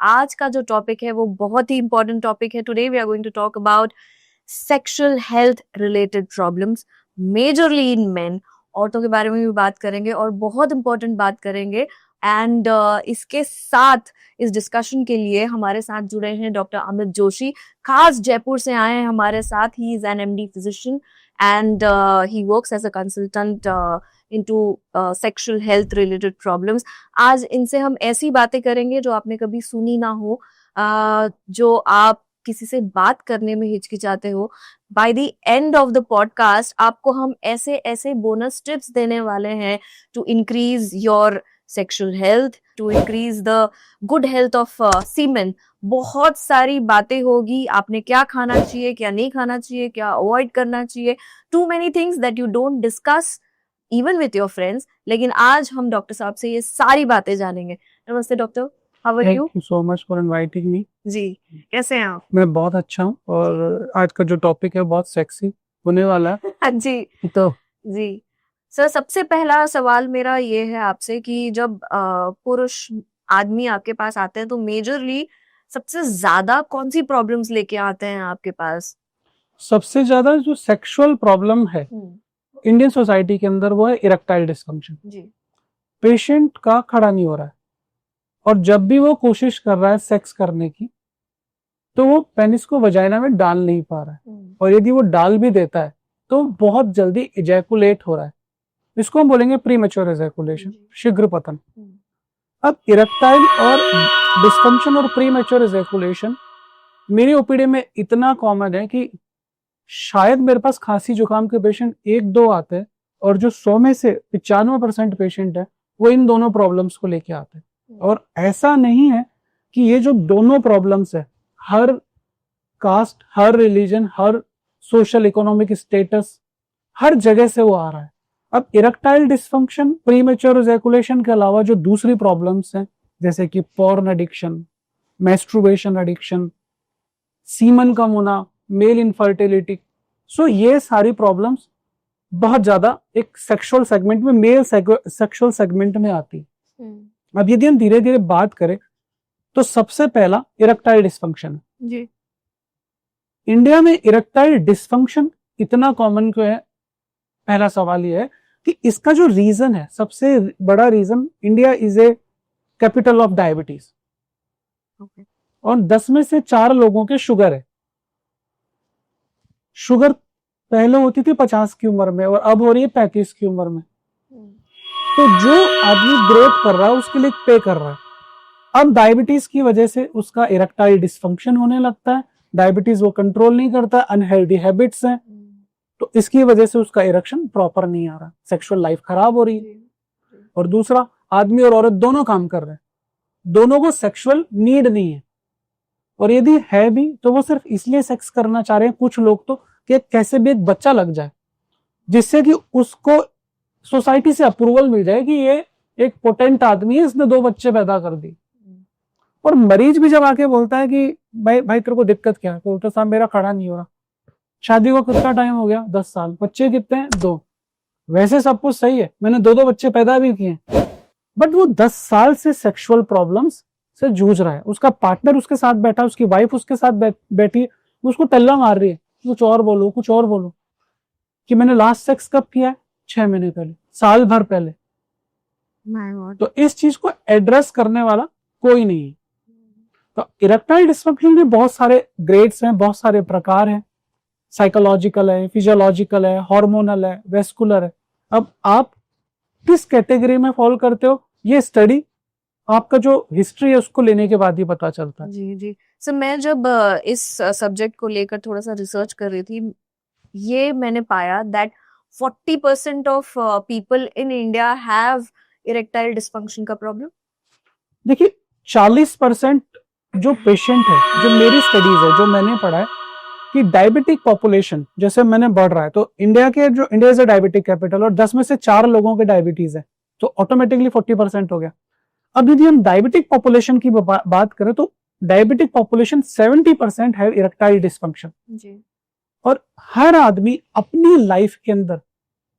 आज का जो टॉपिक है वो बहुत ही इंपॉर्टेंट टॉपिक है। Today we are going to talk about sexual health related problems majorly in men. औरतों के बारे में भी बात करेंगे और बहुत इंपॉर्टेंट बात करेंगे। एंड इसके साथ इस डिस्कशन के लिए हमारे साथ जुड़े हैं डॉक्टर अमित जोशी, खास जयपुर से आए हैं हमारे साथ। He is an MD physician and he works as a consultant into sexual health related problems। आज इनसे हम ऐसी बातें करेंगे जो आपने कभी सुनी ना हो, जो आप किसी से बात करने में हिचकिचाते हो। By the end of the podcast आपको हम ऐसे ऐसे बोनस टिप्स देने वाले हैं to increase your sexual health, to increase the good health of semen. बहुत सारी बातें होगी, आपने क्या खाना चाहिए, क्या नहीं खाना चाहिए, क्या अवॉइड करना चाहिए। Too many things that you don't discuss even with your friends. लेकिन आज हम डॉक्टर साहब से ये सारी बातें जानेंगे। नमस्ते doctor, how are you? Thank you so much for inviting me. जी, कैसे हैं आप? मैं बहुत अच्छा हूँ और आज का जो टॉपिक है बहुत सेक्सी होने वाला है। हाँ जी तो जी सर, सबसे पहला सवाल मेरा ये है आपसे कि जब पुरुष आदमी आपके पास आते हैं तो मेजरली सबसे ज्यादा कौन सी प्रॉब्लम्स लेके आते हैं आपके पास? सबसे ज्यादा जो सेक्सुअल प्रॉब्लम है इंडियन सोसाइटी के अंदर वो है इरेक्टाइल डिस्फंक्शन। जी। पेशेंट का खड़ा नहीं हो रहा है और जब भी वो कोशिश कर रहा है सेक्स करने की तो वो पेनिस को वजाइना में डाल नहीं पा रहा है, और यदि वो डाल भी देता है तो बहुत जल्दी इजैकुलेट हो रहा है। इसको हम बोलेंगे प्रीमेच्योर इजैकुलेशन, शीघ्र पतन। अब इरेक्टाइल और डिस्फंक्शन और प्रीमेच्योर इजैकुलेशन मेरी ओपीडी में इतना कॉमन है कि शायद मेरे पास खांसी जुकाम के पेशेंट 1-2 आते हैं, और जो 100 में से 95% पेशेंट है वो इन दोनों प्रॉब्लम्स को लेके आते हैं। और ऐसा नहीं है कि ये जो दोनों प्रॉब्लम्स है हर कास्ट, हर रिलीजन, हर सोशल इकोनॉमिक स्टेटस, हर जगह से वो आ रहा है। अब इरेक्टाइल डिस्फंक्शन, प्रीमेच्योर इजैकुलेशन के अलावा जो दूसरी प्रॉब्लम्स हैं जैसे कि पॉर्न एडिक्शन, मैस्ट्रुबेशन एडिक्शन, सीमन कम होना, मेल इनफर्टिलिटी, सो ये सारी प्रॉब्लम्स बहुत ज्यादा एक सेक्सुअल सेगमेंट में, मेल सेक्सुअल सेगमेंट में आती है। अब यदि हम धीरे धीरे बात करें तो सबसे पहला इरेक्टाइल डिस्फंक्शन जी। इंडिया में इरेक्टाइल डिस्फंक्शन इतना कॉमन क्यों है? पहला सवाल यह है कि इसका जो रीजन है, सबसे बड़ा reason, India is a capital of diabetes, और 10 में से 4 लोगों के शुगर है। शुगर पहले होती थी 50 की उम्र में और अब हो रही है 35 की उम्र में। तो जो आदमी ग्रोथ कर रहा है उसके लिए पे कर रहा है। अब डायबिटीज की वजह से उसका इरेक्टाइल डिस्फंक्शन होने लगता है, डायबिटीज वो कंट्रोल नहीं करता, अनहेल्दी हैबिट्स हैं, तो इसकी वजह से उसका इरेक्शन प्रॉपर नहीं आ रहा, सेक्सुअल लाइफ खराब हो रही है। और दूसरा, आदमी और औरत दोनों काम कर रहे हैं, दोनों को सेक्सुअल नीड नहीं है, और यदि है भी तो वो सिर्फ इसलिए सेक्स करना चाह रहे हैं कुछ लोग तो कि कैसे भी एक बच्चा लग जाए, जिससे कि उसको सोसाइटी से अप्रूवल मिल जाए कि ये एक पोटेंट आदमी है, इसने 2 बच्चे पैदा कर दी। और मरीज भी जब आके बोलता है कि भाई तेरे को दिक्कत क्या है, तो डॉक्टर साहब मेरा खड़ा नहीं हो रहा, शादी को कितना टाइम हो गया, 10 साल, बच्चे कितने हैं, 2, वैसे सब कुछ सही है, मैंने 2 बच्चे पैदा भी किए, बट वो 10 साल से सेक्सुअल प्रॉब्लम्स से जूझ रहा है। उसका पार्टनर उसके साथ बैठा, उसकी वाइफ उसके साथ बैठी, उसको टल्ला मार रही है, कुछ और बोलो, कुछ और बोलो, कि मैंने लास्ट सेक्स कब किया है, 6 महीने पहले, साल भर पहले। तो इस चीज को एड्रेस करने वाला कोई नहीं है। तो इरेक्टाइल डिस्फंक्शन के बहुत सारे ग्रेड्स हैं, बहुत सारे प्रकार हैं, साइकोलॉजिकल है, फिजियोलॉजिकल है, हार्मोनल है, वेस्कुलर है। अब आप किस कैटेगरी में फॉलो करते हो, ये स्टडी आपका जो हिस्ट्री है उसको लेने के बाद ही पता चलता है। जी जी सर, मैं जब इस सब्जेक्ट को लेकर थोड़ा सा रिसर्च कर रही थी, ये मैंने पाया that 40% of people in India have erectile dysfunction का प्रॉब्लम। देखिए 40% जो पेशेंट है, जो मेरी स्टडीज है, जो मैंने पढ़ा है कि डायबिटिक पॉपुलेशन जैसे मैंने बढ़ रहा है, तो India is a diabetic capital, और 10 में से 4 लोगों के डायबिटीज है, तो ऑटोमेटिकली 40% हो गया। अब यदि हम डायबिटिक पॉपुलेशन की बात करें तो डायबिटिक पॉपुलेशन 70% है इरेक्टाइल डिस्फंक्शन जी। और हर आदमी अपनी लाइफ के अंदर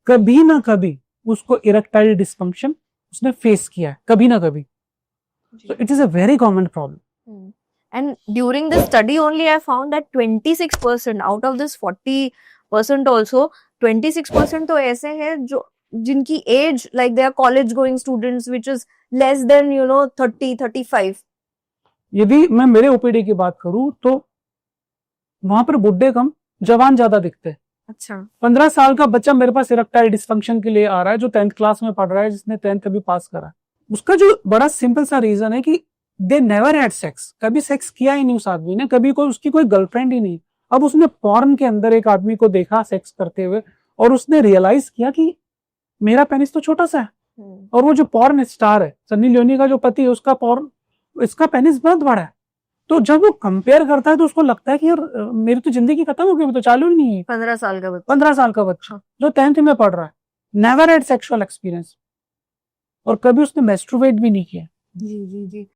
कभी ना कभी उसको इरेक्टाइल डिस्फंक्शन उसने फेस किया है, कभी ना कभी। तो it is a very common problem. And during this study only, I found that 26% out of this 40% also, 26% तो ऐसे हैं जो जिनकी as like they are college going students which is less than 30-35. यदि मैं मेरे ओपीडी की बात करूं तो वहां पर बुढ़े कम, जवान ज्यादा दिखते हैं। अच्छा। 15 साल का बच्चा मेरे पास इरेक्टाइल डिस्फंक्शन के लिए आ रहा है, जो 10th क्लास में पढ़ रहा है, जिसने 10th अभी पास करा है। उसका जो बड़ा सिंपल सा रीजन है कि दे नेवर हैड सेक्स, कभी सेक्स किया ही नहीं उस आदमी ने, कभी कोई उसकी कोई गर्लफ्रेंड ही नहीं। अब उसने पॉर्न के अंदर एक आदमी को देखा सेक्स करते हुए और उसने रियलाइज किया कि मेरा पेनिस तो छोटा सा है, और वो जो पॉर्न स्टार है सन्नी लियोनी का जो पति है, उसका पॉर्न, इसका पेनिस बहुत बड़ा है। तो जब वो कंपेयर करता है तो उसको लगता है कि यार मेरी तो जिंदगी खत्म हो गई, तो चालू ही नहीं है। 15 साल का बच्चा, 15 साल का बच्चा जो 10th में पढ़ रहा है, नेवर हैड सेक्सुअल एक्सपीरियंस, और कभी उसने मैस्ट्रुबेट भी नहीं किया। जी जी जी।